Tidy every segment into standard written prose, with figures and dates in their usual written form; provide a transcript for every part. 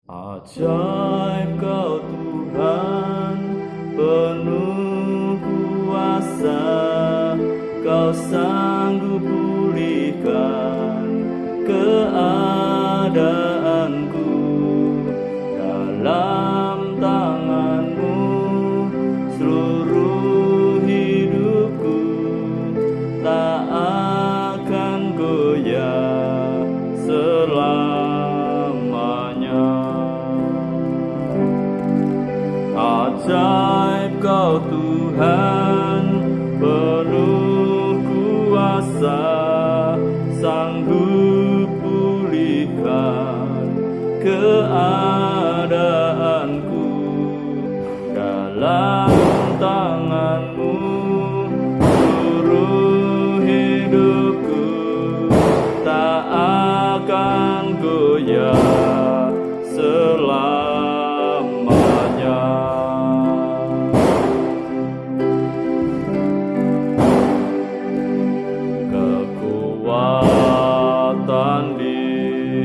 Ajaib Kau Tuhan, penuh kuasa, Kau sanggup pulihkan keadaanku. Dalam tangan-Mu seluruh hidupku tak akan goyah selamanya. Ajaib Kau Tuhan, penuh kuasa, sanggup pulihkan keadaanku. Dalam tangan-Mu seluruh hidupku tak akan goyah selamanya. Kekuatan di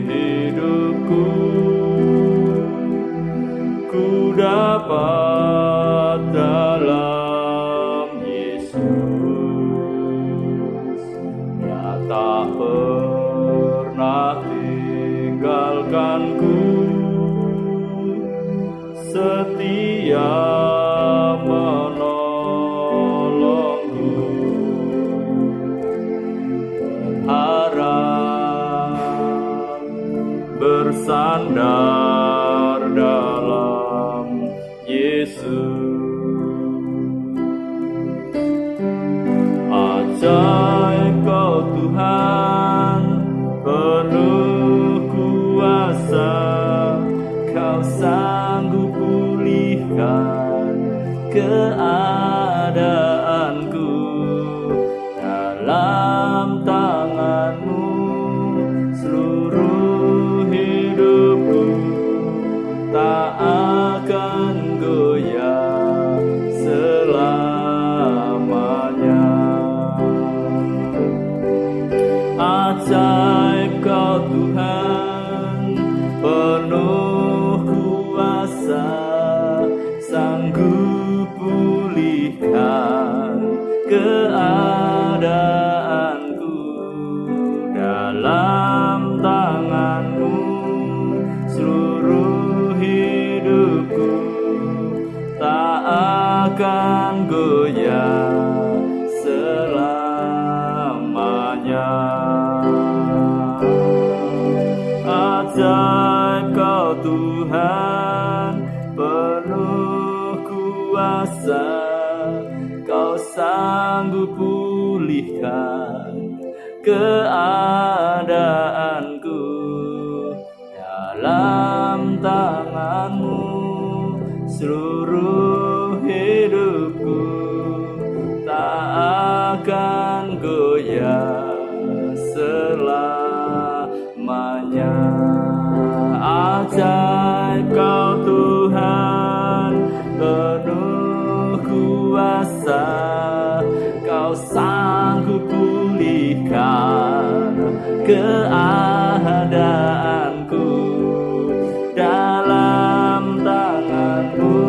hidupku ku dapat dalam Yesus. Dia tak pernah tinggalkanku, setia menolongku. Harap bersandar dalam Yesus. Ajaib Kau Tuhan, penuh kuasa, Kau sanggup pulihkan keadaanku. Dalam tangan-Mu seluruh hidupku tak akan goyah selamanya. Ajaib Kau Tuhan, penuh kuasa, sanggup pulihkan keadaanku. Dalam tangan-Mu seluruh hidupku tak akan goyah selamanya. Ajaib Kau Tuhan, penuh kuasa, Kau sanggup pulihkan keadaanku. Dalam tangan-Mu seluruh hidupku tak akan goyah selamanya. Ajaib Kau Tuhan, penuh kuasa, Kau sanggup pulihkan keadaanku. Dalam tangan-Mu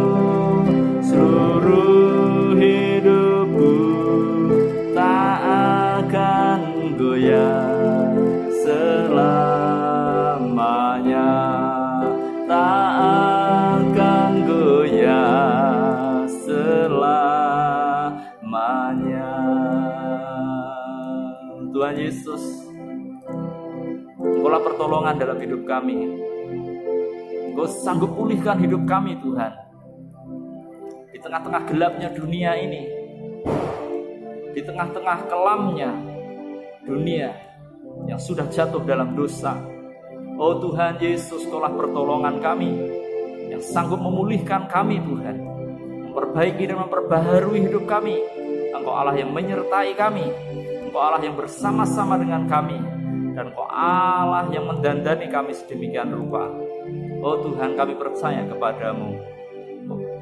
seluruh hidupku tak akan goyah selamanya. Tak akan goyah selamanya. Tuhan Yesus, Engkaulah pertolongan dalam hidup kami. Engkau sanggup pulihkan hidup kami, Tuhan. Di tengah-tengah gelapnya dunia ini, di tengah-tengah kelamnya dunia yang sudah jatuh dalam dosa. Oh Tuhan Yesus, Engkaulah pertolongan kami yang sanggup memulihkan kami, Tuhan, memperbaiki dan memperbaharui hidup kami. Engkau Allah yang menyertai kami, Engkau Allah yang bersama-sama dengan kami, dan Engkau Allah yang mendandani kami sedemikian rupa. Oh Tuhan, kami percaya kepadamu.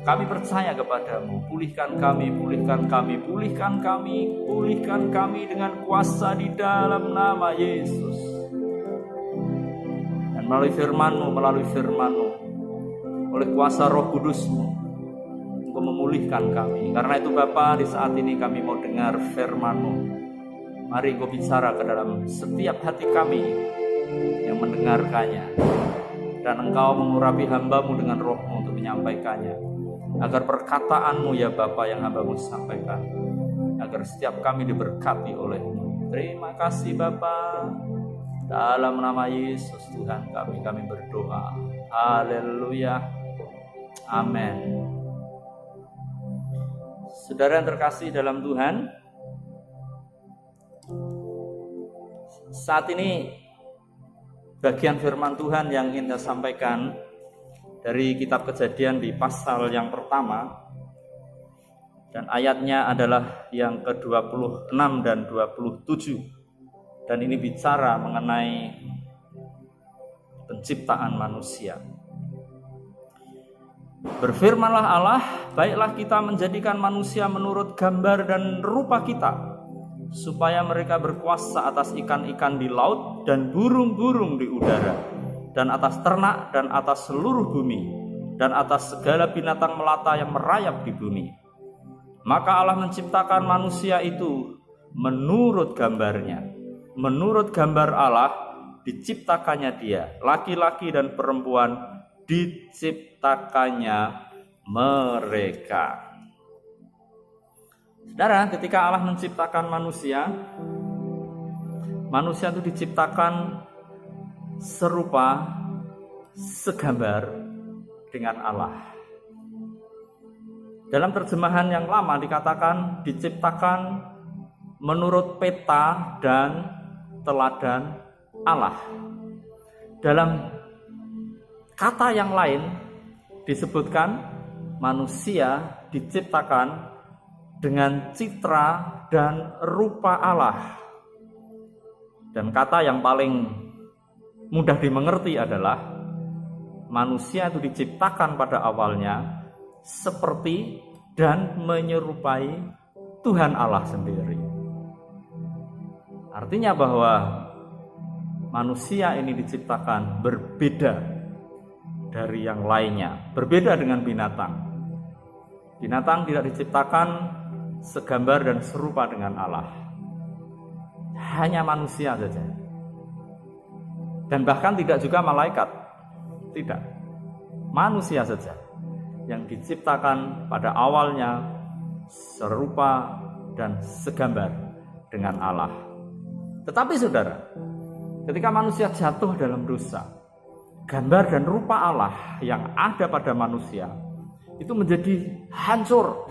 Kami percaya kepadamu. Pulihkan kami, pulihkan kami, pulihkan kami, pulihkan kami dengan kuasa di dalam nama Yesus. Dan Dan melalui firman-Mu, oleh kuasa Roh Kudus-Mu, Engkau memulihkan kami. Karena itu Bapa, di saat ini kami mau dengar firman-Mu. Mari Engkau bicara ke dalam setiap hati kami yang mendengarkannya. Dan Engkau mengurapi hamba-Mu dengan Roh-Mu untuk menyampaikannya. Agar perkataan-Mu ya Bapa yang hamba-Mu sampaikan, agar setiap kami diberkati oleh-Mu. Terima kasih Bapa. Dalam nama Yesus Tuhan kami berdoa. Haleluya. Amin. Saudara yang terkasih dalam Tuhan, saat ini bagian firman Tuhan yang ingin saya sampaikan dari kitab Kejadian di pasal yang pertama, dan ayatnya adalah yang ke-26 dan 27. Dan ini bicara mengenai penciptaan manusia. Berfirmanlah Allah, baiklah kita menjadikan manusia menurut gambar dan rupa kita, supaya mereka berkuasa atas ikan-ikan di laut dan burung-burung di udara, dan atas ternak dan atas seluruh bumi, dan atas segala binatang melata yang merayap di bumi. Maka Allah menciptakan manusia itu menurut gambarnya. Menurut gambar Allah diciptakannya dia, laki-laki dan perempuan diciptakannya mereka. Saudara, ketika Allah menciptakan manusia itu diciptakan serupa, segambar dengan Allah. Dalam terjemahan yang lama dikatakan diciptakan menurut peta dan teladan Allah. Dalam kata yang lain disebutkan manusia diciptakan dengan citra dan rupa Allah. Dan kata yang paling mudah dimengerti adalah manusia itu diciptakan pada awalnya seperti dan menyerupai Tuhan Allah sendiri. Artinya bahwa manusia ini diciptakan berbeda dari yang lainnya, berbeda dengan binatang. Binatang tidak diciptakan segambar dan serupa dengan Allah. Hanya manusia saja. Dan bahkan tidak juga malaikat. Tidak. Manusia saja yang diciptakan pada awalnya serupa dan segambar dengan Allah. Tetapi saudara, ketika manusia jatuh dalam dosa, gambar dan rupa Allah yang ada pada manusia itu menjadi hancur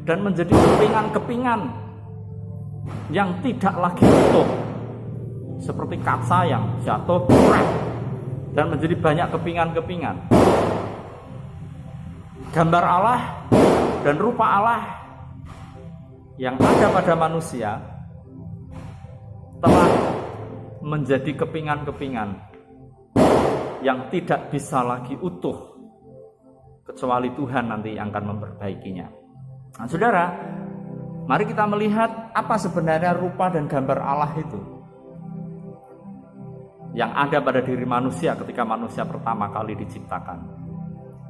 dan menjadi kepingan-kepingan yang tidak lagi utuh, seperti kaca yang jatuh dan menjadi banyak kepingan-kepingan. Gambar Allah dan rupa Allah yang ada pada manusia telah menjadi kepingan-kepingan yang tidak bisa lagi utuh kecuali Tuhan nanti yang akan memperbaikinya. Nah, saudara, mari kita melihat apa sebenarnya rupa dan gambar Allah itu yang ada pada diri manusia ketika manusia pertama kali diciptakan.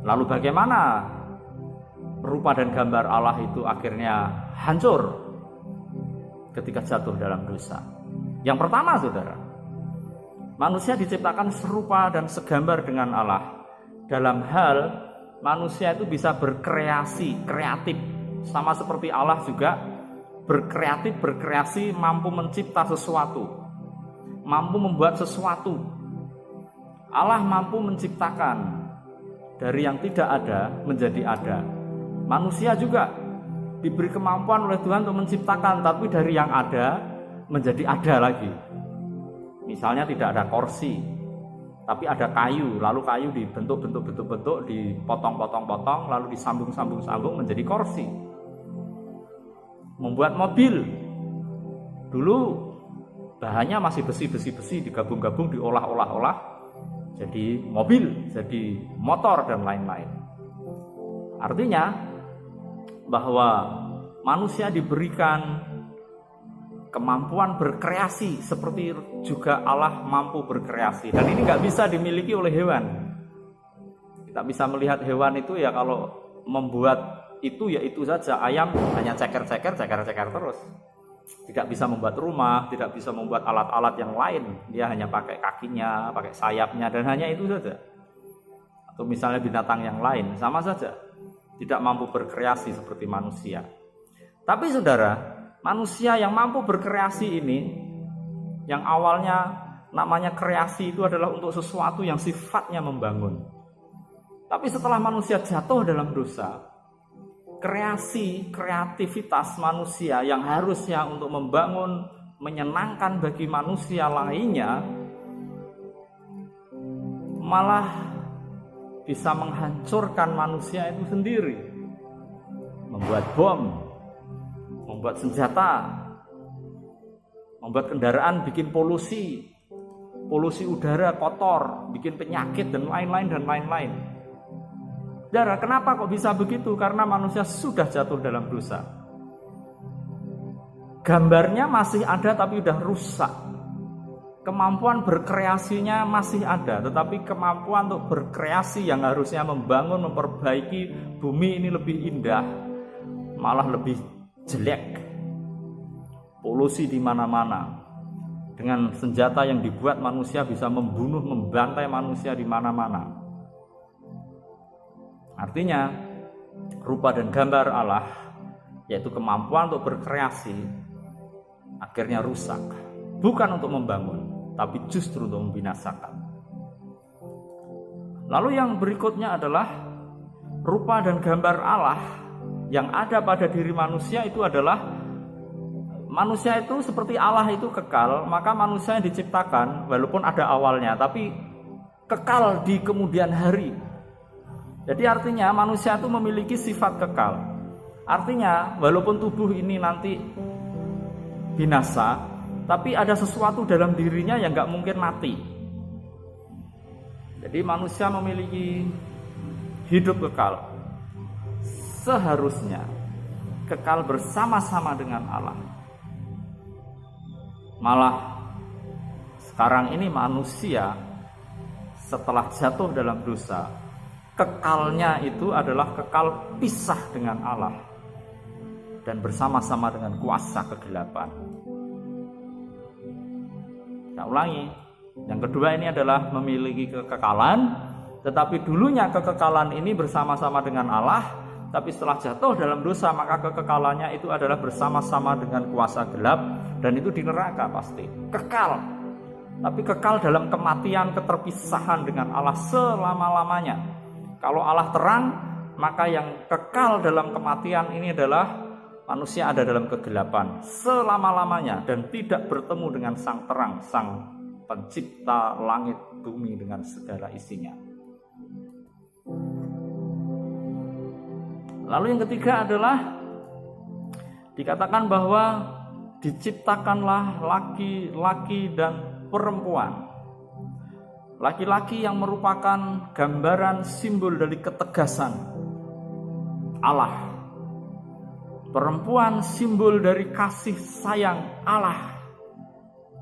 Lalu bagaimana rupa dan gambar Allah itu akhirnya hancur ketika jatuh dalam dosa. Yang pertama saudara, manusia diciptakan serupa dan segambar dengan Allah dalam hal manusia itu bisa berkreasi, kreatif. Sama seperti Allah juga berkreasi, mampu mencipta sesuatu, mampu membuat sesuatu. Allah mampu menciptakan dari yang tidak ada menjadi ada. Manusia juga diberi kemampuan oleh Tuhan untuk menciptakan, tapi dari yang ada menjadi ada lagi. Misalnya tidak ada kursi, tapi ada kayu, lalu kayu dibentuk, dipotong, lalu disambung menjadi kursi. Membuat mobil, dulu bahannya masih besi, digabung, diolah, jadi mobil, jadi motor dan lain-lain. Artinya bahwa manusia diberikan kemampuan berkreasi seperti juga Allah mampu berkreasi. Dan ini nggak bisa dimiliki oleh hewan. Kita bisa melihat hewan itu ya kalau membuat itu ya itu saja. Ayam hanya ceker-ceker terus. Tidak bisa membuat rumah, tidak bisa membuat alat-alat yang lain. Dia hanya pakai kakinya, pakai sayapnya, dan hanya itu saja. Atau misalnya binatang yang lain, sama saja. Tidak mampu berkreasi seperti manusia. Tapi saudara, manusia yang mampu berkreasi ini, yang awalnya namanya kreasi itu adalah untuk sesuatu yang sifatnya membangun. Tapi setelah manusia jatuh dalam dosa, kreativitas manusia yang harusnya untuk membangun, menyenangkan bagi manusia lainnya, malah bisa menghancurkan manusia itu sendiri. Membuat bom, membuat senjata, membuat kendaraan, bikin polusi udara kotor, bikin penyakit dan lain-lain. Saudara, kenapa kok bisa begitu? Karena manusia sudah jatuh dalam dosa. Gambarnya masih ada tapi sudah rusak. Kemampuan berkreasinya masih ada, tetapi kemampuan untuk berkreasi yang harusnya membangun, memperbaiki bumi ini lebih indah, malah lebih jelek. Polusi di mana-mana. Dengan senjata yang dibuat manusia bisa membunuh, membantai manusia di mana-mana. Artinya, rupa dan gambar Allah, yaitu kemampuan untuk berkreasi, akhirnya rusak. Bukan untuk membangun, tapi justru untuk membinasakan. Lalu yang berikutnya adalah rupa dan gambar Allah yang ada pada diri manusia itu adalah manusia itu seperti Allah itu kekal, maka manusia yang diciptakan walaupun ada awalnya, tapi kekal di kemudian hari. Jadi artinya manusia itu memiliki sifat kekal. Artinya walaupun tubuh ini nanti binasa, tapi ada sesuatu dalam dirinya yang gak mungkin mati. Jadi manusia memiliki hidup kekal. Seharusnya kekal bersama-sama dengan Allah. Malah sekarang ini manusia setelah jatuh dalam dosa, kekalnya itu adalah kekal pisah dengan Allah dan bersama-sama dengan kuasa kegelapan. Saya ulangi, yang kedua ini adalah memiliki kekekalan, tetapi dulunya kekekalan ini bersama-sama dengan Allah, tapi setelah jatuh dalam dosa maka kekekalannya itu adalah bersama-sama dengan kuasa gelap, dan itu di neraka pasti. Kekal, tapi kekal dalam kematian, keterpisahan dengan Allah selama-lamanya. Kalau Allah terang, maka yang kekal dalam kematian ini adalah manusia ada dalam kegelapan selama-lamanya dan tidak bertemu dengan sang terang, sang pencipta langit bumi dengan segala isinya. Lalu yang ketiga adalah dikatakan bahwa diciptakanlah laki-laki dan perempuan. Laki-laki yang merupakan gambaran simbol dari ketegasan Allah. Perempuan simbol dari kasih sayang Allah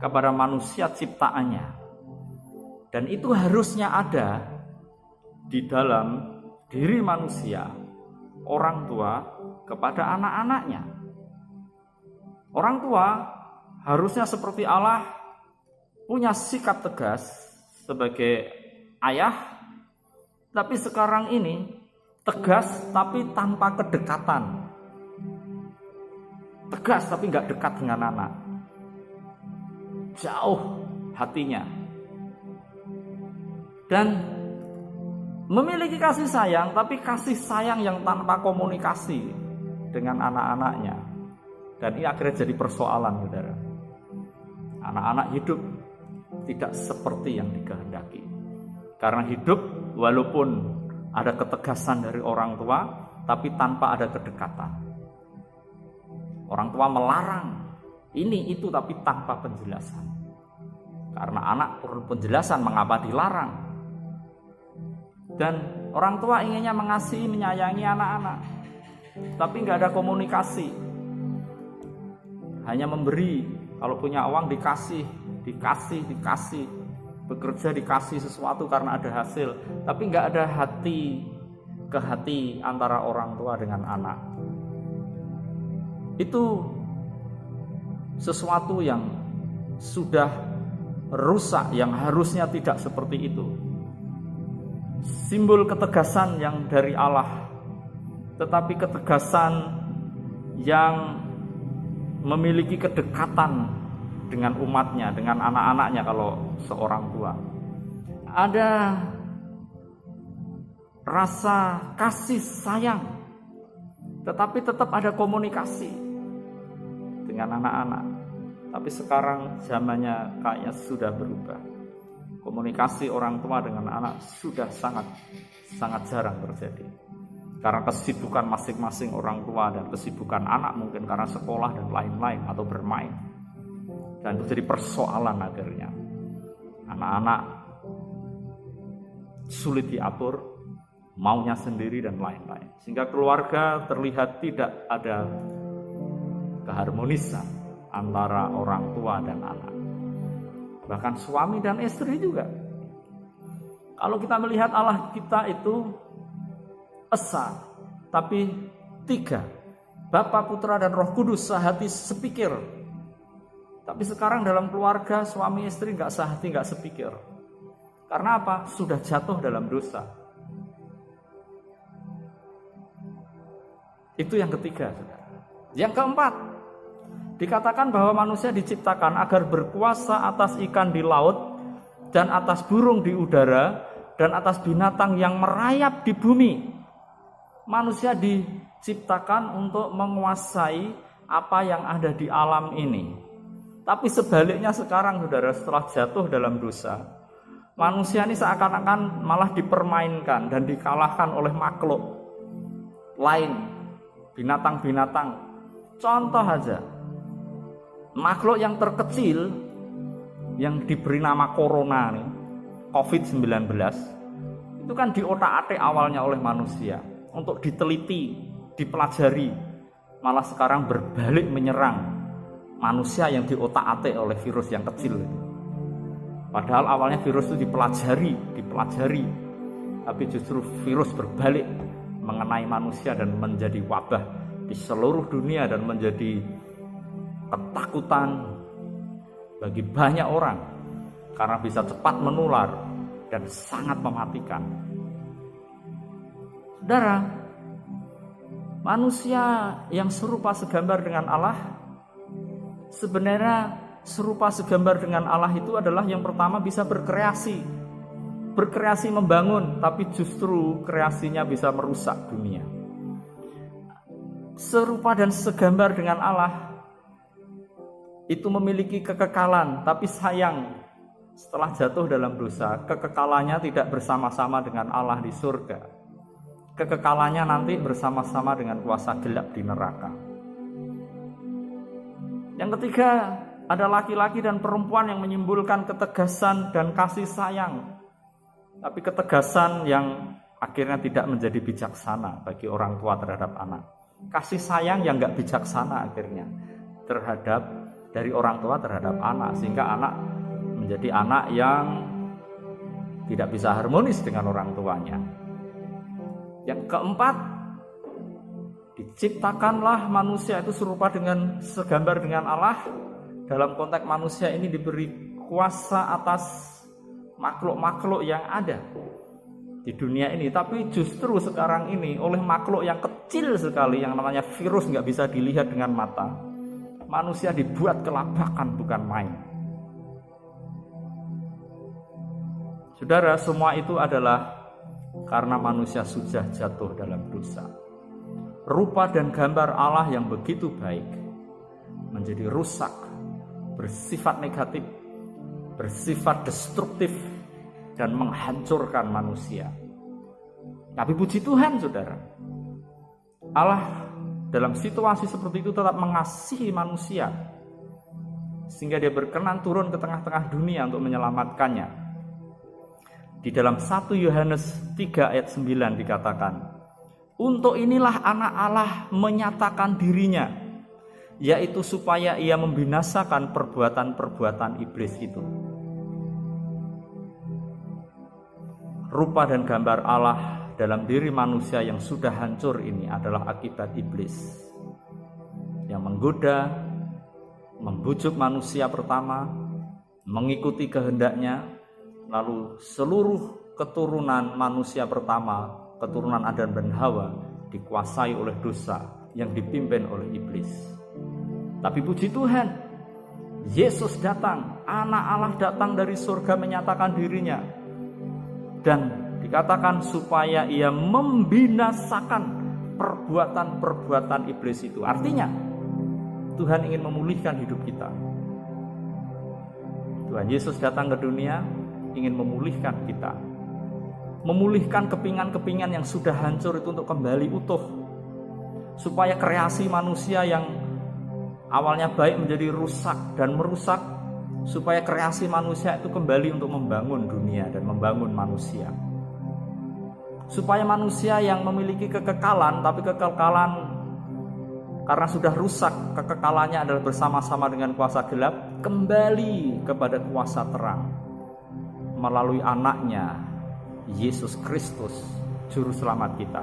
kepada manusia ciptaannya. Dan itu harusnya ada di dalam diri manusia, orang tua kepada anak-anaknya. Orang tua harusnya seperti Allah punya sikap tegas sebagai ayah, tapi sekarang ini tegas tapi tanpa kedekatan. Tegas tapi nggak dekat dengan anak. Jauh hatinya. Dan memiliki kasih sayang, tapi kasih sayang yang tanpa komunikasi dengan anak-anaknya. Dan ini akhirnya jadi persoalan, saudara. Anak-anak hidup tidak seperti yang dikehendaki. Karena hidup walaupun ada ketegasan dari orang tua, tapi tanpa ada kedekatan. Orang tua melarang ini itu tapi tanpa penjelasan. Karena anak perlu penjelasan mengapa dilarang. Dan orang tua inginnya mengasihi, menyayangi anak-anak, tapi nggak ada komunikasi. Hanya memberi Kalau punya uang dikasih, bekerja dikasih sesuatu karena ada hasil, tapi nggak ada hati ke hati antara orang tua dengan anak. Itu sesuatu yang sudah rusak, yang harusnya tidak seperti itu. Simbol ketegasan yang dari Allah, tetapi ketegasan yang memiliki kedekatan dengan umatnya, dengan anak-anaknya kalau seorang tua. Ada rasa kasih sayang, tetapi tetap ada komunikasi dengan anak-anak. Tapi sekarang zamannya kayaknya sudah berubah. Komunikasi orang tua dengan anak sudah sangat jarang terjadi. Karena kesibukan masing-masing orang tua dan kesibukan anak, mungkin karena sekolah dan lain-lain atau bermain. Dan itu jadi persoalan akhirnya. Anak-anak sulit diatur, maunya sendiri dan lain-lain. Sehingga keluarga terlihat tidak ada keharmonisan antara orang tua dan anak. Bahkan suami dan istri juga. Kalau kita melihat Allah kita itu esa, tapi tiga. Bapa, Putra, dan Roh Kudus sehati sepikir. Tapi sekarang dalam keluarga suami istri gak sehati, gak sepikir. Karena apa? Sudah jatuh dalam dosa. Itu yang ketiga, saudara. Yang keempat, dikatakan bahwa manusia diciptakan agar berkuasa atas ikan di laut dan atas burung di udara dan atas binatang yang merayap di bumi. Manusia diciptakan untuk menguasai apa yang ada di alam ini. Tapi sebaliknya sekarang, saudara, setelah jatuh dalam dosa, manusia ini seakan-akan malah dipermainkan dan dikalahkan oleh makhluk lain, binatang-binatang. Contoh aja, makhluk yang terkecil yang diberi nama corona nih, COVID-19, itu kan diotak-atik awalnya oleh manusia untuk diteliti, dipelajari, malah sekarang berbalik menyerang manusia yang diotak-atik oleh virus yang kecil. Padahal awalnya virus itu dipelajari, tapi justru virus berbalik mengenai manusia dan menjadi wabah di seluruh dunia dan menjadi ketakutan bagi banyak orang karena bisa cepat menular dan sangat mematikan. Saudara, manusia yang serupa segambar dengan Allah, sebenarnya serupa segambar dengan Allah itu adalah yang pertama bisa berkreasi membangun, tapi justru kreasinya bisa merusak dunia. Serupa dan segambar dengan Allah itu memiliki kekekalan, tapi sayang setelah jatuh dalam dosa, kekekalannya tidak bersama-sama dengan Allah di surga. Kekekalannya nanti bersama-sama dengan kuasa gelap di neraka. Yang ketiga, ada laki-laki dan perempuan yang menyimbolkan ketegasan dan kasih sayang. Tapi ketegasan yang akhirnya tidak menjadi bijaksana bagi orang tua terhadap anak. Kasih sayang yang gak bijaksana akhirnya dari orang tua terhadap anak. Sehingga anak menjadi anak yang tidak bisa harmonis dengan orang tuanya. Yang keempat, diciptakanlah manusia itu serupa dengan segambar dengan Allah. Dalam konteks manusia ini diberi kuasa atas makhluk-makhluk yang ada di dunia ini. Tapi justru sekarang ini oleh makhluk yang kecil sekali yang namanya virus, nggak bisa dilihat dengan mata, manusia dibuat kelabakan bukan main. Saudara, semua itu adalah karena manusia sudah jatuh dalam dosa. Rupa dan gambar Allah yang begitu baik menjadi rusak, bersifat negatif, bersifat destruktif, dan menghancurkan manusia. Tapi puji Tuhan, saudara, Allah dalam situasi seperti itu tetap mengasihi manusia, sehingga dia berkenan turun ke tengah-tengah dunia untuk menyelamatkannya. Di dalam 1 Yohanes 3 ayat 9 dikatakan, untuk inilah anak Allah menyatakan dirinya, yaitu supaya ia membinasakan perbuatan-perbuatan iblis itu. Rupa dan gambar Allah dalam diri manusia yang sudah hancur ini adalah akibat iblis yang menggoda, membujuk manusia pertama, mengikuti kehendaknya, lalu seluruh keturunan manusia pertama, keturunan Adam dan Hawa, dikuasai oleh dosa yang dipimpin oleh iblis. Tapi puji Tuhan, Yesus datang, anak Allah datang dari surga menyatakan dirinya, dan dikatakan supaya ia membinasakan perbuatan-perbuatan iblis itu. Artinya Tuhan ingin memulihkan hidup kita. Tuhan Yesus datang ke dunia ingin memulihkan kita, memulihkan kepingan-kepingan yang sudah hancur itu untuk kembali utuh, supaya kreasi manusia yang awalnya baik menjadi rusak dan merusak, supaya kreasi manusia itu kembali untuk membangun dunia dan membangun manusia. Supaya manusia yang memiliki kekekalan, tapi kekekalan karena sudah rusak, kekekalannya adalah bersama-sama dengan kuasa gelap, kembali kepada kuasa terang melalui anaknya Yesus Kristus, Juru Selamat kita.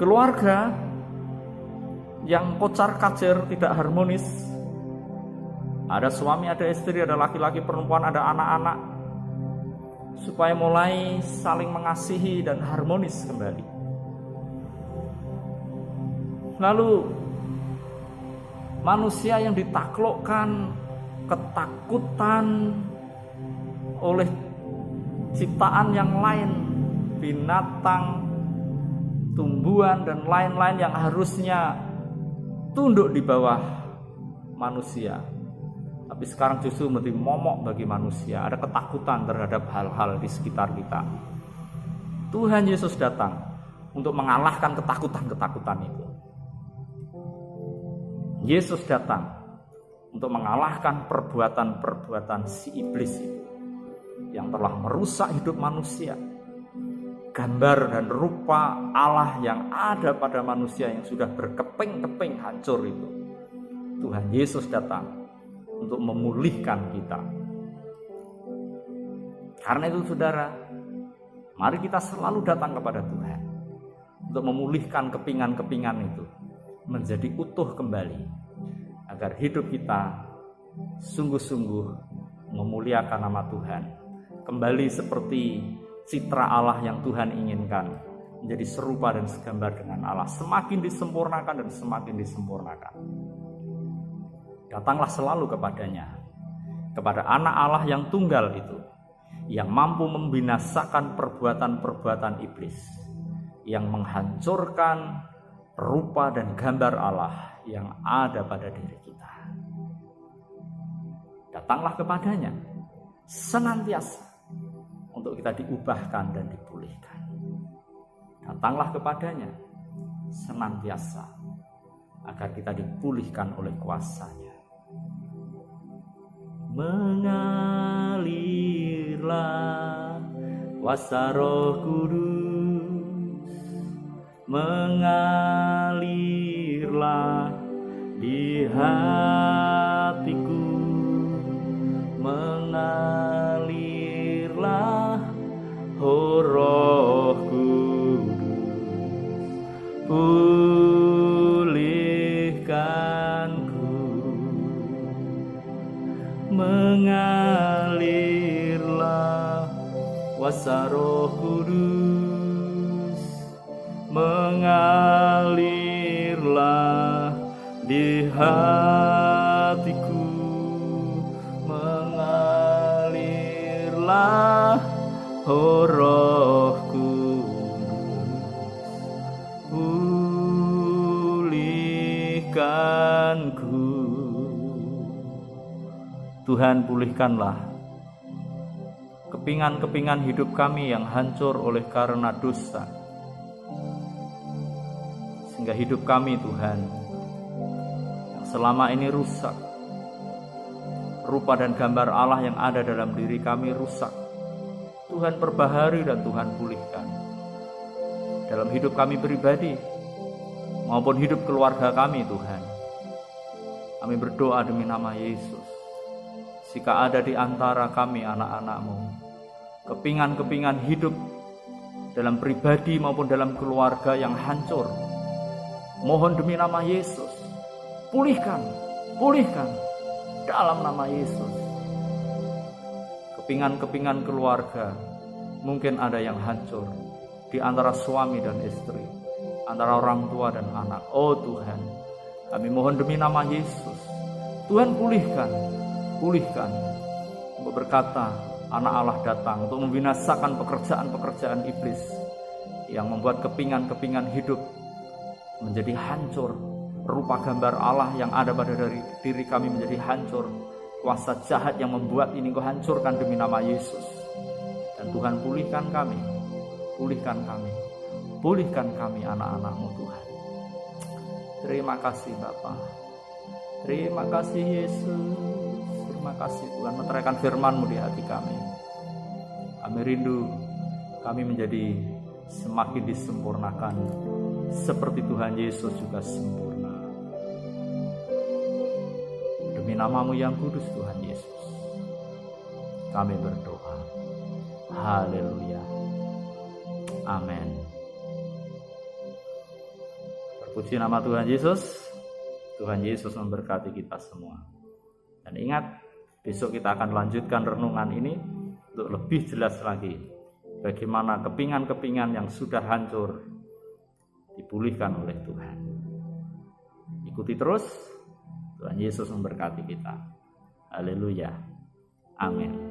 Keluarga yang kocar-kacir, tidak harmonis, ada suami, ada istri, ada laki-laki, perempuan, ada anak-anak, supaya mulai saling mengasihi dan harmonis kembali. Lalu manusia yang ditaklukkan ketakutan oleh ciptaan yang lain, binatang, tumbuhan, dan lain-lain yang harusnya tunduk di bawah manusia, tapi sekarang justru menjadi momok bagi manusia. Ada ketakutan terhadap hal-hal di sekitar kita. Tuhan Yesus datang untuk mengalahkan ketakutan-ketakutan itu. Yesus datang untuk mengalahkan perbuatan-perbuatan si iblis itu yang telah merusak hidup manusia. Gambar dan rupa Allah yang ada pada manusia yang sudah berkeping-keping hancur itu. Tuhan Yesus datang untuk memulihkan kita. Karena itu saudara, mari kita selalu datang kepada Tuhan untuk memulihkan kepingan-kepingan itu menjadi utuh kembali, agar hidup kita sungguh-sungguh memuliakan nama Tuhan, kembali seperti citra Allah yang Tuhan inginkan, menjadi serupa dan segambar dengan Allah, semakin disempurnakan dan semakin disempurnakan. Datanglah selalu kepadanya, kepada anak Allah yang tunggal itu, yang mampu membinasakan perbuatan-perbuatan iblis, yang menghancurkan rupa dan gambar Allah yang ada pada diri kita. Datanglah kepadanya senantiasa untuk kita diubahkan dan dipulihkan. Datanglah kepadanya senantiasa agar kita dipulihkan oleh kuasa-Nya. Mengalirlah kuasa Roh Kudus, mengalirlah di hatiku, mengalirlah oh Roh Kudus, pulihkanku, mengalirlah kuasa Roh Kudus, mengalirlah di hatiku, mengalirlah oh Roh Kudus, pulihkanku. Tuhan, pulihkanlah kepingan-kepingan hidup kami yang hancur oleh karena dosa, sehingga hidup kami, Tuhan, yang selama ini rusak, rupa dan gambar Allah yang ada dalam diri kami rusak. Tuhan, perbaharui dan Tuhan pulihkan. Dalam hidup kami pribadi, maupun hidup keluarga kami Tuhan. Kami berdoa demi nama Yesus. Jika ada di antara kami anak-anak-Mu kepingan-kepingan hidup dalam pribadi maupun dalam keluarga yang hancur, mohon demi nama Yesus, pulihkan dalam nama Yesus. Kepingan-kepingan keluarga, mungkin ada yang hancur di antara suami dan istri, antara orang tua dan anak. Oh Tuhan, kami mohon demi nama Yesus, Tuhan pulihkan. Untuk berkata, anak Allah datang untuk membinasakan pekerjaan-pekerjaan iblis yang membuat kepingan-kepingan hidup menjadi hancur. Rupa gambar Allah yang ada pada diri kami menjadi hancur. Kuasa jahat yang membuat ini Kau hancurkan demi nama Yesus. Dan Tuhan pulihkan kami anak-anak-Mu Tuhan. Terima kasih Bapa, terima kasih Yesus, terima kasih Tuhan meteraikan firman-Mu di hati kami. Kami rindu kami menjadi semakin disempurnakan seperti Tuhan Yesus juga sempurna. Demi nama-Mu yang kudus Tuhan Yesus, kami berdoa. Haleluya. Amin. Terpuji nama Tuhan Yesus. Tuhan Yesus memberkati kita semua. Dan ingat, besok kita akan lanjutkan renungan ini untuk lebih jelas lagi bagaimana kepingan-kepingan yang sudah hancur dipulihkan oleh Tuhan. Ikuti terus. Tuhan Yesus memberkati kita. Haleluya. Amin.